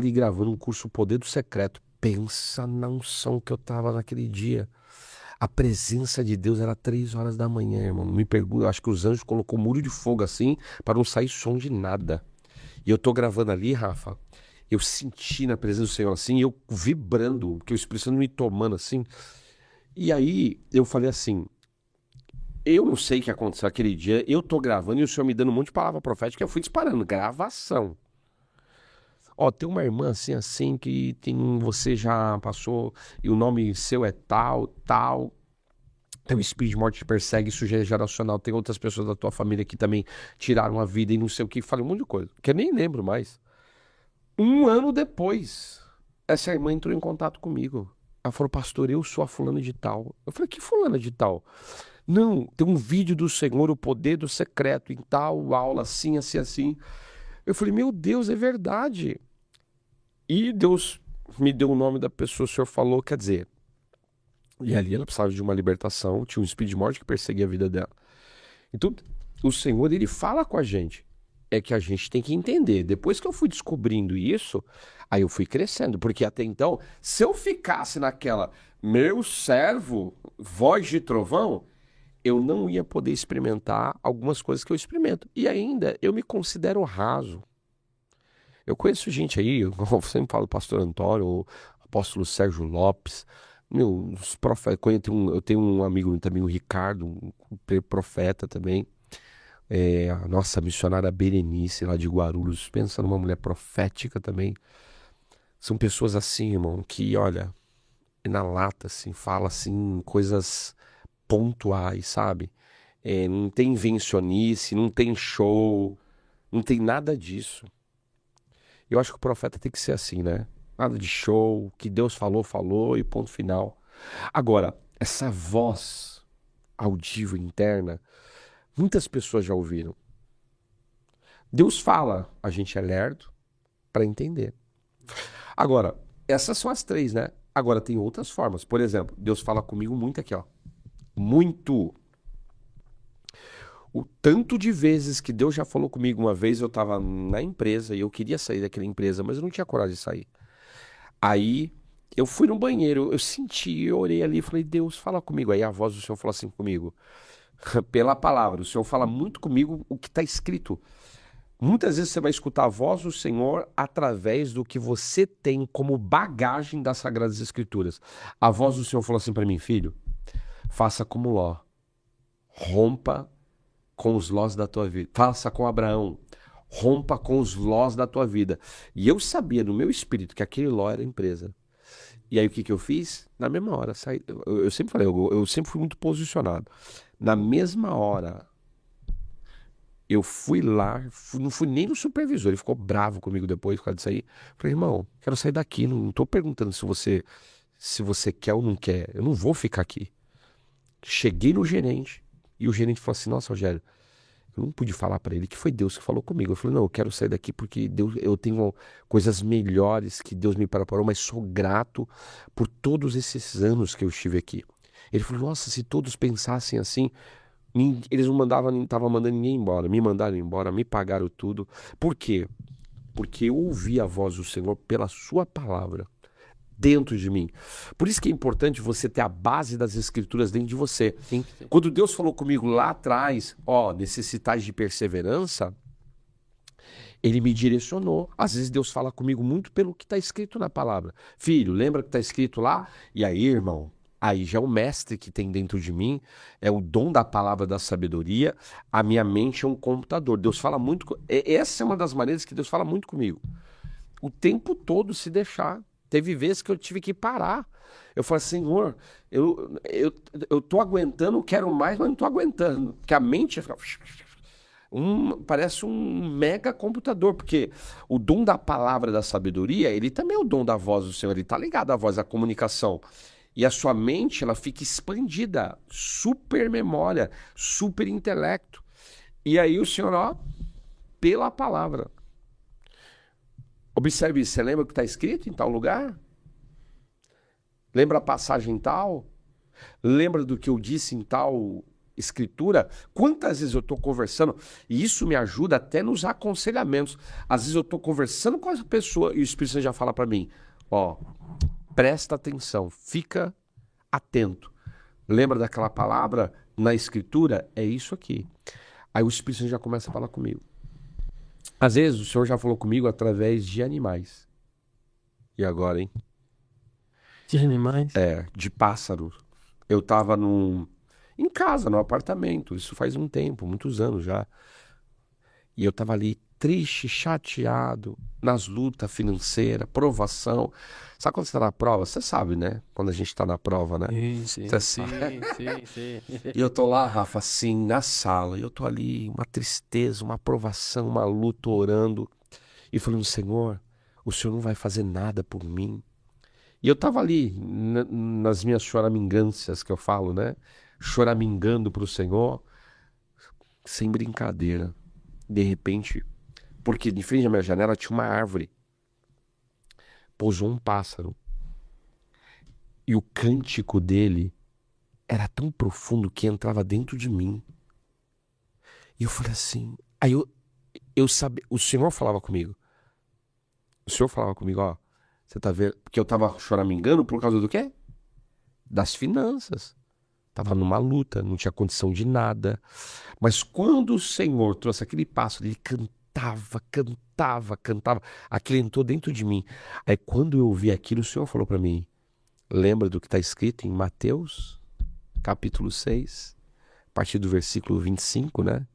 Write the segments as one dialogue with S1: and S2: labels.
S1: ali gravando um curso O Poder do Secreto. Pensa na unção que eu tava naquele dia. A presença de Deus era 3 horas da manhã, irmão. Não me pergunta, acho que os anjos colocou um muro de fogo assim para não sair som de nada. E eu tô gravando ali, Rafa. Eu senti na presença do Senhor assim, eu vibrando, que o Espírito Santo me tomando assim. E aí eu falei assim: eu não sei o que aconteceu aquele dia, eu tô gravando e o Senhor me dando um monte de palavra profética, eu fui disparando, gravação. Ó, tem uma irmã assim, assim, que tem, você já passou, e o nome seu é tal, tal. Tem o espírito de morte que persegue, isso já é geracional. Tem outras pessoas da tua família que também tiraram a vida e não sei o que. Falei um monte de coisa, que eu nem lembro mais. Um ano depois, essa irmã entrou em contato comigo. Ela falou: pastor, eu sou a fulana de tal. Eu falei: que fulana de tal? Não, tem um vídeo do Senhor, o poder do secreto, em tal aula, assim, assim, assim. Eu falei: meu Deus, é verdade. E Deus me deu o nome da pessoa, o Senhor falou, quer dizer. E ali ela precisava de uma libertação, tinha um espírito de morte que perseguia a vida dela. Então, o Senhor, ele fala com a gente. É que a gente tem que entender. Depois que eu fui descobrindo isso, aí eu fui crescendo. Porque até então, se eu ficasse naquela, meu servo, voz de trovão, eu não ia poder experimentar algumas coisas que eu experimento. E ainda, eu me considero raso. Eu conheço gente aí, eu sempre falo pastor Antônio, o apóstolo Sérgio Lopes, meu, os profetas, eu tenho um amigo também, o Ricardo, um profeta também, a nossa missionária Berenice, lá de Guarulhos, pensa numa mulher profética também. São pessoas assim, irmão, que, olha, na lata, assim, fala assim, coisas pontuais, sabe? Não tem invencionice, não tem show, não tem nada disso. Eu acho que o profeta tem que ser assim, né? Nada de show, que Deus falou, falou e ponto final. Agora, essa voz audível interna, muitas pessoas já ouviram. Deus fala, a gente é lerdo para entender. Agora, essas são as três, né? Agora tem outras formas. Por exemplo, Deus fala comigo muito aqui, ó. Muito. O tanto de vezes que Deus já falou comigo, uma vez eu estava na empresa e eu queria sair daquela empresa, mas eu não tinha coragem de sair. Aí eu fui no banheiro, eu senti, eu orei ali e falei: Deus, fala comigo. Aí a voz do Senhor falou assim comigo, pela palavra. O Senhor fala muito comigo o que está escrito. Muitas vezes você vai escutar a voz do Senhor através do que você tem como bagagem das Sagradas Escrituras. A voz do Senhor falou assim para mim: filho, faça como Ló, rompa com os lós da tua vida. Faça com Abraão, rompa com os lós da tua vida. E eu sabia no meu espírito que aquele ló era empresa. E aí o que que eu fiz? Na mesma hora, saí. Eu sempre falei, eu sempre fui muito posicionado. Na mesma hora, eu fui lá, não fui nem no supervisor, ele ficou bravo comigo depois por causa disso aí. Falei: irmão, quero sair daqui, não tô perguntando se você quer ou não quer. Eu não vou ficar aqui. Cheguei no gerente e o gerente falou assim: nossa, Rogério, eu não pude falar para ele que foi Deus que falou comigo. Eu falei: não, eu quero sair daqui porque Deus, eu tenho coisas melhores que Deus me preparou, mas sou grato por todos esses anos que eu estive aqui. Ele falou: nossa, se todos pensassem assim, eles não estavam mandando ninguém embora, me mandaram embora, me pagaram tudo. Por quê? Porque eu ouvi a voz do Senhor pela sua palavra dentro de mim. Por isso que é importante você ter a base das escrituras dentro de você.
S2: Sim.
S1: Quando Deus falou comigo lá atrás, ó, necessitais de perseverança, ele me direcionou. Às vezes Deus fala comigo muito pelo que está escrito na palavra. Filho, lembra que está escrito lá? E aí, irmão, aí já é o mestre que tem dentro de mim, é o dom da palavra da sabedoria, a minha mente é um computador. Deus fala muito, essa é uma das maneiras que Deus fala muito comigo. O tempo todo, se deixar. Teve vezes que eu tive que parar. Eu falei: Senhor, eu tô aguentando, quero mais, mas não tô aguentando. Porque a mente fica parece um mega computador, porque o dom da palavra da sabedoria, ele também é o dom da voz do Senhor, ele tá ligado à voz da comunicação. E a sua mente, ela fica expandida, super memória, super intelecto. E aí o Senhor, ó, pela palavra. Observe isso, você lembra o que está escrito em tal lugar? Lembra a passagem tal? Lembra do que eu disse em tal Escritura, quantas vezes eu estou conversando, e isso me ajuda até nos aconselhamentos. Às vezes eu estou conversando com essa pessoa e o Espírito Santo já fala para mim, ó, presta atenção, fica atento. Lembra daquela palavra na Escritura? É isso aqui. Aí o Espírito Santo já começa a falar comigo. Às vezes o Senhor já falou comigo através de animais. E agora, hein?
S2: De animais?
S1: De pássaros. Eu estava em casa, no apartamento, isso faz um tempo, muitos anos já. E eu estava ali triste, chateado, nas lutas financeiras, provação. Sabe quando você está na prova? Você sabe, né? Quando a gente está na prova, né?
S2: Sim,
S1: Você
S2: sim,
S1: sabe.
S2: sim.
S1: E eu tô lá, Rafa, assim, na sala, e eu tô ali, uma tristeza, uma provação, uma luta, orando, e falando, Senhor, o Senhor não vai fazer nada por mim. E eu tava ali, nas minhas choramingâncias que eu falo, né? Choramingando pro Senhor, sem brincadeira. De repente, porque de frente à minha janela tinha uma árvore, pousou um pássaro. E o cântico dele era tão profundo que entrava dentro de mim. E eu falei assim, aí eu sabia, o Senhor falava comigo. O Senhor falava comigo, ó, você tá vendo? Porque eu tava choramingando por causa do quê? Das finanças. Tava numa luta, não tinha condição de nada. Mas quando o Senhor trouxe aquele pássaro, ele cantava. Aquilo entrou dentro de mim. Aí quando eu ouvi aquilo, o Senhor falou para mim, lembra do que está escrito em Mateus, capítulo 6, a partir do versículo 25, né?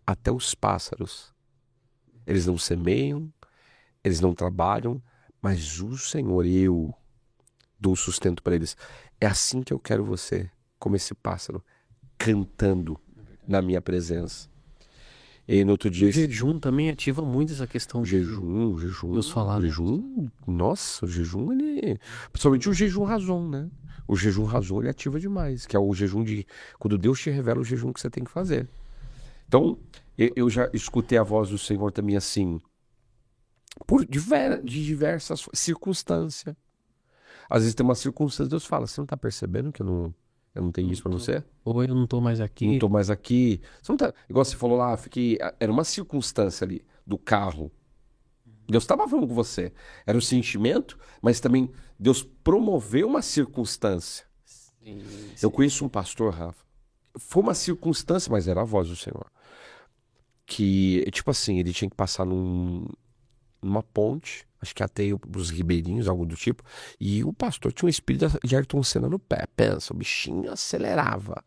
S1: Até os pássaros, eles não semeiam, eles não trabalham, mas o Senhor, eu dou sustento para eles. É assim que eu quero você, como esse pássaro, cantando na minha presença. E no outro dia...
S2: O jejum também ativa muito essa questão de
S1: jejum,
S2: Deus falar, né?
S1: Nossa, o jejum, ele... Principalmente o jejum razão, né? O jejum razão, ele ativa demais, que é o jejum de... Quando Deus te revela o jejum que você tem que fazer. Então, eu já escutei a voz do Senhor também assim, de diversas circunstâncias. Às vezes tem uma circunstância, Deus fala, você não tá percebendo que eu não tenho isso pra você?
S2: Ou eu não tô mais aqui.
S1: Não tô mais aqui. Você não tá... Igual você falou lá, era uma circunstância ali, do carro. Deus estava falando com você. Era um sentimento, mas também Deus promoveu uma circunstância.
S2: Sim.
S1: Eu conheço um pastor, Rafa. Foi uma circunstância, mas era a voz do Senhor. Que, tipo assim, ele tinha que passar numa ponte, acho que até os ribeirinhos, algo do tipo, e o pastor tinha um espírito de Ayrton Senna no pé. Pensa, o bichinho acelerava.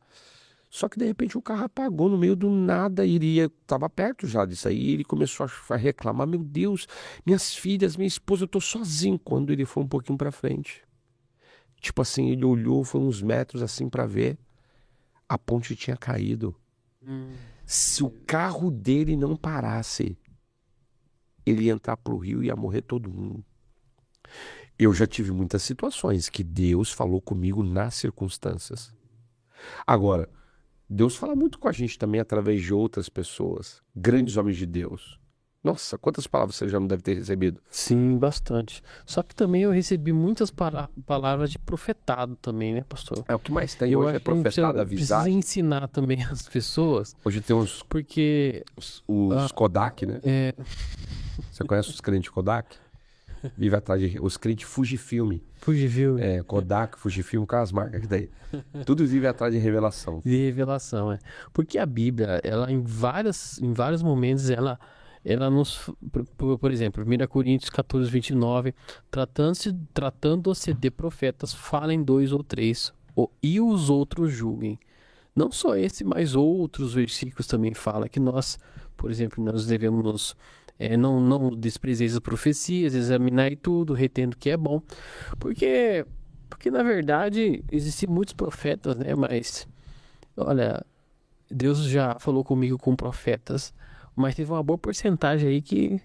S1: Só que de repente o carro apagou no meio do nada e ele estava perto já disso aí. E ele começou a reclamar: meu Deus, minhas filhas, minha esposa, eu tô sozinho. Quando ele foi um pouquinho pra frente, tipo assim, ele olhou, foi uns metros assim pra ver, a ponte tinha caído. Se o carro dele não parasse, ele ia entrar pro rio e ia morrer todo mundo. Eu já tive muitas situações que Deus falou comigo nas circunstâncias. Agora, Deus fala muito com a gente também através de outras pessoas, grandes homens de Deus. Nossa, quantas palavras você já não deve ter recebido?
S2: Sim, bastante. Só que também eu recebi muitas palavras de profetado também, né, pastor?
S1: É o que mais tem
S2: Eu
S1: hoje, é
S2: acho que a gente
S1: profetado,
S2: precisa
S1: avisar.
S2: ensinar também as pessoas,
S1: Hoje tem
S2: porque
S1: os Kodak, né? Você conhece os crentes Kodak? Vive atrás de... Os crentes Fujifilm.
S2: Fujifilm
S1: Kodak, Fujifilm, com as marcas que daí. Tudo vive atrás de revelação.
S2: de revelação, é. Porque a Bíblia, ela em vários momentos, ela nos, por exemplo, 1 Coríntios 14, 29, tratando-se de profetas, falem 2 ou 3, e os outros julguem. Não só esse, mas outros versículos também falam que nós, por exemplo, nós devemos não desprezeis as profecias, examinar tudo, retendo o que é bom. Porque na verdade, existem muitos profetas, né? Mas, olha, Deus já falou comigo com profetas, mas teve uma boa porcentagem aí que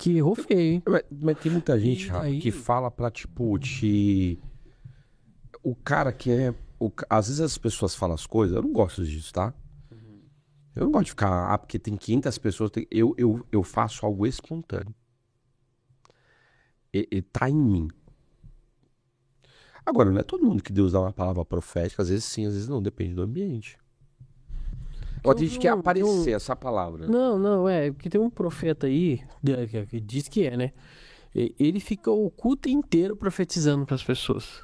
S2: errou feio, hein?
S1: Mas tem muita gente, Rafa,
S2: aí?
S1: que fala pra, tipo, O cara que é... Às vezes as pessoas falam as coisas, eu não gosto disso, tá? Eu não gosto de ficar... porque tem 500 pessoas... Eu faço algo espontâneo. E tá em mim. Agora, não é todo mundo que Deus dá uma palavra profética, às vezes sim, às vezes não, depende do ambiente. Agora tem gente que quer aparecer essa palavra.
S2: Não, porque tem um profeta aí, que diz que é, né? Ele fica o culto inteiro profetizando para as pessoas.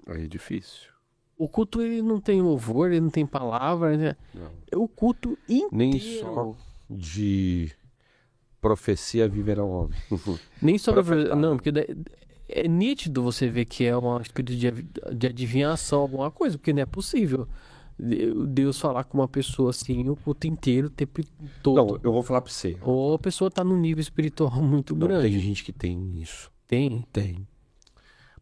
S1: Aí é difícil.
S2: O culto, ele não tem louvor, ele não tem palavra, né?
S1: Não.
S2: É o culto inteiro.
S1: Nem só de profecia viverá o homem.
S2: Nem só
S1: Profetado.
S2: não, porque é nítido você ver que é um espírito de adivinhação, alguma coisa, porque não é possível Deus falar com uma pessoa assim o culto inteiro, o tempo todo.
S1: Não, eu vou falar pra você.
S2: Ou a pessoa tá num nível espiritual muito
S1: Não,
S2: grande.
S1: tem gente que tem isso.
S2: Tem.
S1: Tem.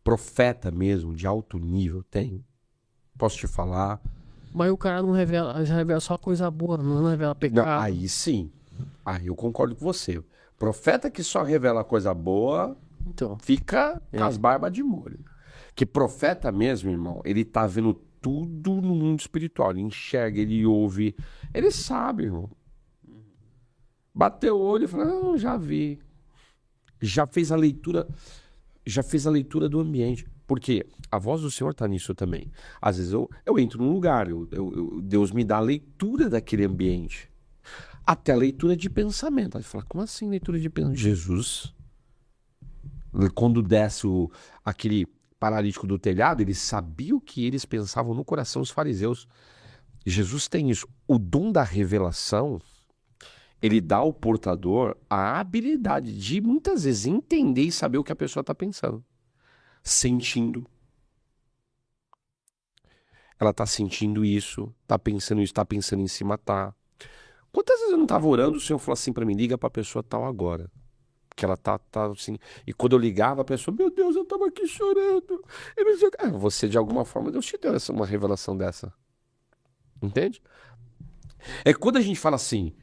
S1: Profeta mesmo, de alto nível, tem. Posso te falar?
S2: Mas o cara não revela só coisa boa, não revela
S1: Não,
S2: pecado.
S1: aí sim. Aí eu concordo com você. Profeta que só revela coisa boa,
S2: Então,
S1: fica com as barbas de molho. Que profeta mesmo, irmão, ele tá vendo tudo no mundo espiritual. Ele enxerga, ele ouve. Ele sabe, irmão. Bateu o olho e fala, não, já vi. Já fez a leitura do ambiente. Porque a voz do Senhor está nisso também. Às vezes eu entro num lugar, Deus me dá a leitura daquele ambiente. Até a leitura de pensamento. Aí fala, como assim leitura de pensamento? Jesus, quando desce aquele paralítico do telhado, ele sabia o que eles pensavam no coração dos fariseus. Jesus tem isso. O dom da revelação, ele dá ao portador a habilidade de muitas vezes entender e saber o que a pessoa está pensando. Sentindo. Ela tá sentindo isso, tá pensando isso, tá pensando em se matar. Quantas vezes eu não tava orando, o Senhor falou assim pra mim, liga pra pessoa tal agora. Porque ela tá assim. E quando eu ligava, a pessoa, meu Deus, eu tava aqui chorando. Eu não sei o que. Você, de alguma forma, Deus te deu uma revelação dessa. Entende? É quando a gente fala assim,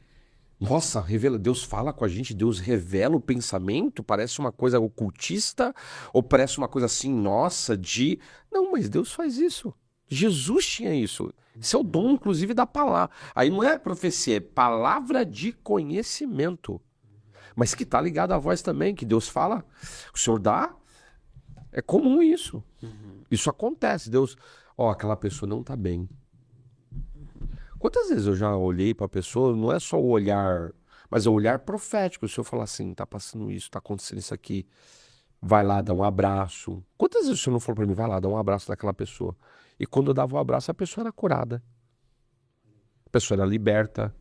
S1: nossa, Deus fala com a gente, Deus revela o pensamento, parece uma coisa ocultista, ou parece uma coisa assim, nossa, Não, mas Deus faz isso. Jesus tinha isso. Isso é o dom, inclusive, da palavra. Aí não é profecia, é palavra de conhecimento. Mas que está ligado à voz também, que Deus fala. O Senhor dá. É comum isso. Isso acontece. Deus, aquela pessoa não está bem. Quantas vezes eu já olhei para a pessoa, não é só o olhar, mas é o olhar profético. O Senhor fala assim, está passando isso, está acontecendo isso aqui. Vai lá, dá um abraço. Quantas vezes o Senhor não falou para mim, vai lá, dá um abraço daquela pessoa. E quando eu dava o abraço, a pessoa era curada. A pessoa era liberta.